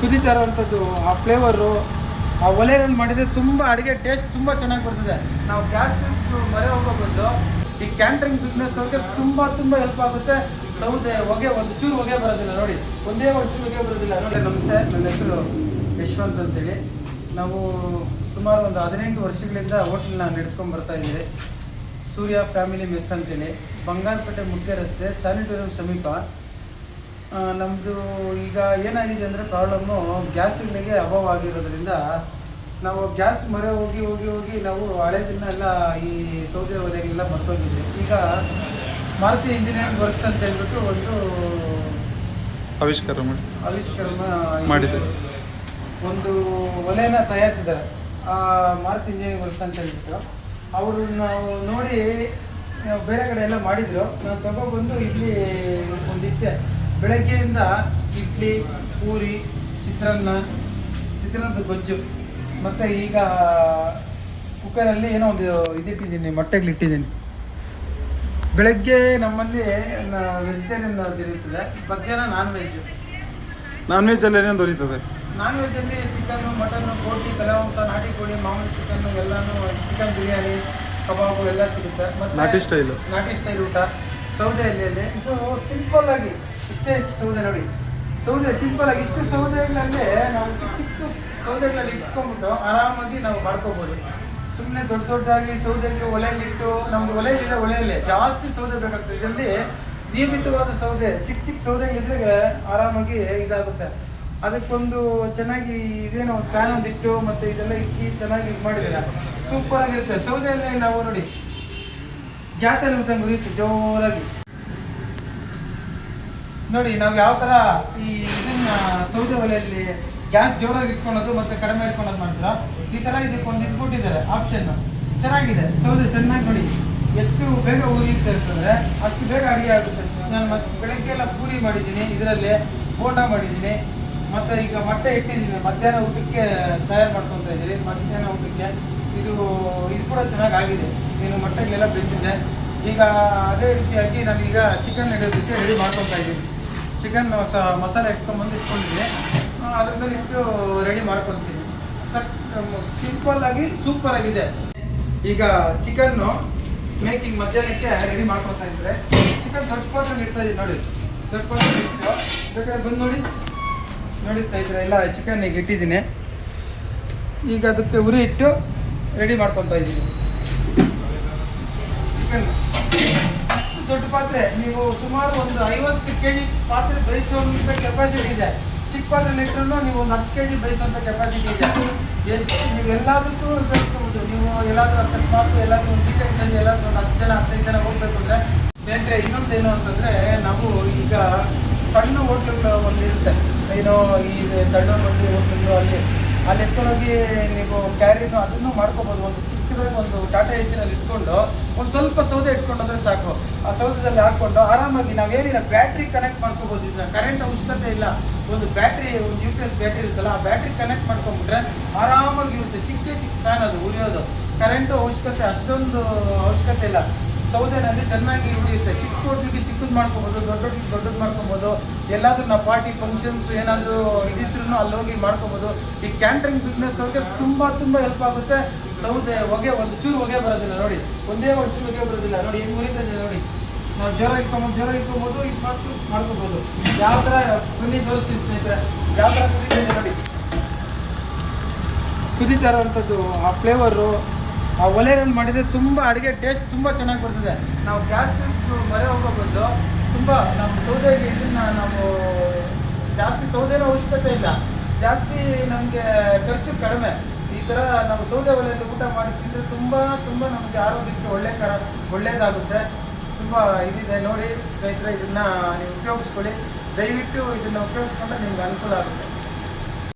ಕುದೀತಾ ಇರೋವಂಥದ್ದು ಆ ಫ್ಲೇವರು ಆ ಒಲೆಯಲ್ಲಿ ಮಾಡಿದರೆ ತುಂಬ ಅಡುಗೆ ಟೇಸ್ಟ್ ತುಂಬ ಚೆನ್ನಾಗಿ ಬರ್ತದೆ. ನಾವು ಗ್ಯಾಸ್ ಮರೆ ಹೋಗೋ ಬದಲು ಈ ಕ್ಯಾಂಟ್ರಿಂಗ್ ಬಿಸ್ನೆಸ್ ಅವ್ರಿಗೆ ತುಂಬ ಹೆಲ್ಪ್ ಆಗುತ್ತೆ. ಸೌದೆ ಹೊಗೆ ಒಂದು ಚೂರು ಹೊಗೆ ಬರೋದಿಲ್ಲ ನೋಡಿ, ಒಂದೇ ಒಂದು ಚೂರು ಹೊಗೆ ಬರೋದಿಲ್ಲ ನೋಡಿ. ನಮಸ್ತೆ, ನನ್ನ ಹೆಸರು ಯಶವಂತ್ ಅಂತೇಳಿ. ನಾವು ಸುಮಾರು ಒಂದು 18 ವರ್ಷಗಳಿಂದ ಹೋಟ್ಲನ್ನ ನಡೆಸ್ಕೊಂಡು ಬರ್ತಾ ಇದ್ದೀವಿ. ಸೂರ್ಯ ಫ್ಯಾಮಿಲಿ ಮೆಸ್ ಅಂತೇಳಿ, ಬಂಗಾರಪೇಟೆ ಮುಖ್ಯ ರಸ್ತೆ, ಸ್ಯಾನಿಟೋರಿಯಂ ಸಮೀಪ. ನಮ್ಮದು ಈಗ ಏನಾಗಿದೆ ಅಂದರೆ ಪ್ರಾಬ್ಲಮ್ಮು, ಗ್ಯಾಸ್ಗಳಿಗೆ ಅಭಾವ ಆಗಿರೋದ್ರಿಂದ ನಾವು ಗ್ಯಾಸ್ ಮರೆ ಹೋಗಿ ನಾವು ಹಳೆದನ್ನೆಲ್ಲ ಈ ಸೌದೆ ಒಲೆಗೆಲ್ಲ ಮರ್ತೋಗಿದ್ವಿ. ಈಗ ಮಾರುತಿ ಇಂಜಿನಿಯರಿಂಗ್ ವರ್ಕ್ಸ್ ಅಂತ ಹೇಳ್ಬಿಟ್ಟು ಒಂದು ಆವಿಷ್ಕಾರ ಮಾಡಿದ್ದಾರೆ. ಒಂದು ಒಲೆನ ತಯಾರಿಸಿದ್ದಾರೆ ಮಾರುತಿ ಇಂಜಿನಿಯರಿಂಗ್ ವರ್ಕ್ಸ್ ಅಂತ ಹೇಳ್ಬಿಟ್ಟು. ಅವರು ನಾವು ನೋಡಿ ಬೇರೆ ಕಡೆ ಎಲ್ಲ ಮಾಡಿದ್ರು. ನಾನು ತಗೊಬಂದು ಇಲ್ಲಿ ಒಂದಿತ್ತೆ ಬೆಳಗ್ಗೆಯಿಂದ ಇಡ್ಲಿ, ಪೂರಿ, ಚಿತ್ರಾನ್ನದ ಗೊಜ್ಜು, ಮತ್ತು ಈಗ ಕುಕ್ಕರಲ್ಲಿ ಏನೋ ಒಂದು ಇದಿಟ್ಟಿದ್ದೀನಿ, ಮೊಟ್ಟೆಗಳಿಟ್ಟಿದ್ದೀನಿ. ಬೆಳಗ್ಗೆ ನಮ್ಮಲ್ಲಿ ವೆಜಿಟೇರಿಯನ್ ದೊರೆಯುತ್ತದೆ, ಮಧ್ಯಾಹ್ನ ನಾನ್ ವೆಜ್ಜಲ್ಲಿ ಏನೇನು ದೊರೀತದೆ? ನಾನ್ ವೆಜ್ಜಲ್ಲಿ ಚಿಕನ್ನು, ಮಟನ್ನು, ಬೋಟಿ, ತಲೆಮಾಂಸ, ನಾಟಿ ಕೋಳಿ, ಮಾಮೂಲಿ ಚಿಕನ್ನು ಎಲ್ಲನೂ, ಚಿಕನ್ ಬಿರಿಯಾನಿ, ಕಬಾಬು ಎಲ್ಲ ಸಿಗುತ್ತೆ. ಮತ್ತು ನಾಟಿ ಸ್ಟೈಲ್ ಊಟ ಸೌದೆಯಲ್ಲಿ. ಇದು ಸಿಂಪಲ್ ಆಗಿ ಇಷ್ಟೇ ಸೌದೆ ನೋಡಿ, ಸೌದೆ ಸಿಂಪಲ್ ಆಗಿ ಇಷ್ಟು ಸೌದೆಗಳಲ್ಲೇ ನಾವು ಚಿಕ್ಕ ಸೌದೆಗಳಲ್ಲಿ ಇಟ್ಕೊಂಡ್ಬಿಟ್ಟು ಆರಾಮಾಗಿ ನಾವು ಮಾಡ್ಕೋಬೋದು. ಸುಮ್ಮನೆ ದೊಡ್ಡದಾಗಿ ಸೌದೆಗೆ ಒಲೆಯಲ್ಲಿಟ್ಟು, ನಮ್ದು ಒಲೆಯಲ್ಲೇ ಜಾಸ್ತಿ ಸೌದೆ ಬೇಕಾಗ್ತದೆ. ಇದರಲ್ಲಿ ನಿಯಮಿತವಾದ ಸೌದೆ, ಚಿಕ್ಕ ಸೌದೆಗಳಿದ್ರೆ ಆರಾಮಾಗಿ ಇದಾಗುತ್ತೆ. ಅದಕ್ಕೊಂದು ಚೆನ್ನಾಗಿ ಇದೇನೋ ಒಂದು ಫ್ಯಾನ್ ಒಂದಿಟ್ಟು ಮತ್ತು ಇದೆಲ್ಲ ಇಕ್ಕಿ ಚೆನ್ನಾಗಿ ಇದು ಮಾಡಿದರೆ ಸೂಪರ್ ಆಗಿರುತ್ತೆ. ಸೌದೆಯಲ್ಲೇ ನಾವು ನೋಡಿ ಗ್ಯಾಸಲ್ಲಿ ಊಟ ಮುಗಿಯುತ್ತೆ ಜೋರಾಗಿ ನೋಡಿ. ನಾವು ಯಾವ ಥರ ಈ ಇದನ್ನ ಸೌದೆ ಒಲೆಯಲ್ಲಿ ಗ್ಯಾಸ್ ಜೋರಾಗಿ ಇಟ್ಕೊಳೋದು ಮತ್ತು ಕಡಿಮೆ ಇಟ್ಕೊಳೋದು ಮಾಡ್ತೀರಾ, ಈ ಥರ ಇದಕ್ಕೊಂದು ಇಟ್ಬಿಟ್ಟಿದ್ದಾರೆ ಆಪ್ಷನ್. ಚೆನ್ನಾಗಿದೆ ಸೌದೆ, ಚೆನ್ನಾಗಿ ನೋಡಿ ಎಷ್ಟು ಬೇಗ ಉರಿಯುತ್ತೆ ಅಂತಂದರೆ ಅಷ್ಟು ಬೇಗ ಅಡುಗೆ ಆಗುತ್ತೆ. ನಾನು ಮತ್ತೆ ಬೆಳಗ್ಗೆ ಎಲ್ಲ ಪೂರಿ ಮಾಡಿದ್ದೀನಿ, ಇದರಲ್ಲಿ ಬೋಂಡ ಮಾಡಿದ್ದೀನಿ, ಮತ್ತು ಈಗ ಮೊಟ್ಟೆ ಇಟ್ಟಿದ್ದೀನಿ. ಮಧ್ಯಾಹ್ನ ಊಟಕ್ಕೆ ತಯಾರು ಮಾಡ್ಕೊತಾ ಇದ್ದೀನಿ. ಮಧ್ಯಾಹ್ನ ಊಟಕ್ಕೆ ಇದು ಕೂಡ ಚೆನ್ನಾಗಿ ಆಗಿದೆ. ನೀನು ಮೊಟ್ಟೆಗೆಲ್ಲ ಬೆಂದಿದೆ. ಈಗ ಅದೇ ರೀತಿಯಾಗಿ ನಾನೀಗ ಚಿಕನ್ ಇಡೋದಕ್ಕೆ ರೆಡಿ ಮಾಡ್ಕೊತಾ ಇದ್ದೀನಿ. ಚಿಕನ್ ಮಸಾಲೆ ಇಟ್ಕೊಂಡ್ಬಂದು ಇಟ್ಕೊಂಡಿದ್ದೀನಿ, ಅದ್ರ ಮೇಲೆ ಇಟ್ಟು ರೆಡಿ ಮಾಡ್ಕೊತೀನಿ. ಸಿಂಪಲ್ಲಾಗಿ ಸೂಪರಾಗಿದೆ. ಈಗ ಚಿಕನ್ನು ಮೇಕಿಂಗ್ ಮಧ್ಯಾಹ್ನಕ್ಕೆ ರೆಡಿ ಮಾಡ್ಕೊತಾ ಇದ್ದರೆ ಚಿಕನ್ ದೊಡ್ಡ ಪಾತ್ರೆ ಇಡ್ತಾ ಇದ್ದೀನಿ ನೋಡಿ. ದೊಡ್ಡ ಪಾತ್ರೆ ಇಟ್ಟು ಬೇಕಾದ್ರೆ ಬಂದು ನೋಡಿಸ್ತಾ ಇದ್ರೆ ಎಲ್ಲ ಚಿಕನ್ ಈಗ ಇಟ್ಟಿದ್ದೀನಿ. ಈಗ ಅದಕ್ಕೆ ಉರಿ ಇಟ್ಟು ರೆಡಿ ಮಾಡ್ಕೊತಾ ಇದ್ದೀನಿ ಚಿಕನ್. ಅಷ್ಟು ದೊಡ್ಡ ಪಾತ್ರೆ, ನೀವು ಸುಮಾರು ಒಂದು 50 kg ಪಾತ್ರೆ ಬೇಯಿಸುವಂಥ ಕೆಪಾಸಿಟಿ ಇದೆ. ಚಿಕ್ಕ ಪಾತ್ರೆ ಇಟ್ಟರು ನೀವು ಒಂದು 10 kg ಬೇಯಿಸುವಂಥ ಕೆಪಾಸಿಟಿ ಇದೆ. ನೀವು ಎಲ್ಲದಕ್ಕೂ ಬೇಯಿಸ್ಕೊಬೋದು. ನೀವು ಎಲ್ಲಾದರೂ ಅಕಸ್ಮಾತ್ ಎಲ್ಲಾದರೂ ಒಂದು ಚಿಕನ್ ಸಂಜೆ ಎಲ್ಲಾದರೂ ಒಂದು 10 ಜನ 15 ಜನ ಹೋಗ್ಬೇಕು ಅಂದರೆ ಬೇರೆ. ಇನ್ನೊಂದೇನು ಅಂತಂದರೆ, ನಾವು ಈಗ ಸಣ್ಣ ಹೋಟ್ಲುಗಳು ಒಂದು ಇರುತ್ತೆ, ಏನೋ ಈ ತಳ್ಳೋಲ್ಲಿ ಹೋಟ್ಲುಗಳು, ಅಲ್ಲಿ ಎತ್ಕೊಂಡೋಗಿ ನೀವು ಕ್ಯಾರಿನೋ ಅದನ್ನು ಮಾಡ್ಕೋಬೋದು. ಒಂದು ಚಿಕ್ಕದಾಗಿ ಒಂದು ಟಾಟಾ ಎಸಿನಲ್ಲಿ ಇಟ್ಕೊಂಡು ಒಂದು ಸ್ವಲ್ಪ ಸೌದೆ ಇಟ್ಕೊಂಡೋದ್ರೆ ಸಾಕು. ಆ ಸೌದೆದಲ್ಲಿ ಹಾಕ್ಕೊಂಡು ಆರಾಮಾಗಿ ನಾವೇನಿಲ್ಲ ಬ್ಯಾಟ್ರಿ ಕನೆಕ್ಟ್ ಮಾಡ್ಕೋಬೋದು. ಇದನ್ನ ಕರೆಂಟ್ ಅವಶ್ಯಕತೆ ಇಲ್ಲ. ಒಂದು ಬ್ಯಾಟ್ರಿ, ಒಂದು UPS ಬ್ಯಾಟ್ರಿ ಇರುತ್ತಲ್ಲ, ಆ ಬ್ಯಾಟ್ರಿ ಕನೆಕ್ಟ್ ಮಾಡ್ಕೊಂಡ್ಬಿಟ್ರೆ ಆರಾಮಾಗಿ ಇರುತ್ತೆ. ಚಿಕ್ಕ ಫ್ಯಾನ್ ಅದು ಉರಿಯೋದು, ಕರೆಂಟು ಅವಶ್ಯಕತೆ ಅಷ್ಟೊಂದು ಅವಶ್ಯಕತೆ ಇಲ್ಲ. ಸೌದೆನಲ್ಲಿ ಚೆನ್ನಾಗಿ ಉಳಿಯುತ್ತೆ. ಚಿಕ್ಕ ಹೋಟ್ಲಿಗೆ ಚಿಕ್ಕದು ಮಾಡ್ಕೊಬೋದು, ದೊಡ್ಡದು ಮಾಡ್ಕೊಬೋದು. ಎಲ್ಲಾದರೂ ನಾವು ಪಾರ್ಟಿ ಫಂಕ್ಷನ್ಸ್ ಏನಾದರೂ ಇದಿದ್ರೂ ಅಲ್ಲಿ ಹೋಗಿ ಮಾಡ್ಕೊಬೋದು. ಈ ಕ್ಯಾಂಟ್ರಿಂಗ್ ಬಿಸ್ನೆಸ್ ಅವ್ರಿಗೆ ತುಂಬ ಹೆಲ್ಪ್ ಆಗುತ್ತೆ. ಸೌದೆ ಹೊಗೆ ಒಂದು ಚೂರು ಹೊಗೆ ಬರೋದಿಲ್ಲ ನೋಡಿ, ಒಂದೇ ಒಂದು ಚೂರು ಹೊಗೆ ಬರೋದಿಲ್ಲ ನೋಡಿ. ಹೆಂಗೆ ಉರಿತದೆ ನೋಡಿ. ನಾವು ಜ್ವರ ಇಟ್ಕೊಬೋದು, ಇದು ಮಾಡ್ಕೋಬೋದು. ಯಾವ ಥರ ಬನ್ನಿ ತೋರಿಸ್ತೀನಿ ಸ್ನೇಹಿತರೆ, ಯಾವ ಥರ ಕುದೀತಿದೆ ನೋಡಿ. ಕುದೀತಾ ಇರೋವಂಥದ್ದು ಆ ಫ್ಲೇವರು, ಆ ಒಲೆಯಲ್ಲಿ ಮಾಡಿದರೆ ತುಂಬ ಅಡುಗೆ ಟೇಸ್ಟ್ ತುಂಬ ಚೆನ್ನಾಗಿ ಬರ್ತದೆ. ನಾವು ಗ್ಯಾಸ್ ಮರೆ ಹೋಗೋ ಬದಲು ನಮ್ಮ ಸೌದೆಗೆ ಇದನ್ನು ನಾವು ಜಾಸ್ತಿ ಸೌದೆನೂ ಅವಶ್ಯಕತೆ ಇಲ್ಲ, ಜಾಸ್ತಿ ನಮಗೆ ಖರ್ಚು ಕಡಿಮೆ. ಈ ಥರ ನಾವು ಸೌದೆ ಒಲೆಯಲ್ಲಿ ಊಟ ಮಾಡಿ ತಿಂದರೆ ತುಂಬ ನಮಗೆ ಆರೋಗ್ಯಕ್ಕೆ ಒಳ್ಳೆಯದಾಗುತ್ತೆ. ತುಂಬ ಇದಿದೆ ನೋಡಿ ಸ್ನೇಹಿತರೆ, ಇದನ್ನು ನೀವು ಉಪಯೋಗಿಸ್ಕೊಳ್ಳಿ. ದಯವಿಟ್ಟು ಇದನ್ನು ಉಪಯೋಗಿಸ್ಕೊಂಡ್ರೆ ನಿಮ್ಗೆ ಅನುಕೂಲ ಆಗುತ್ತೆ.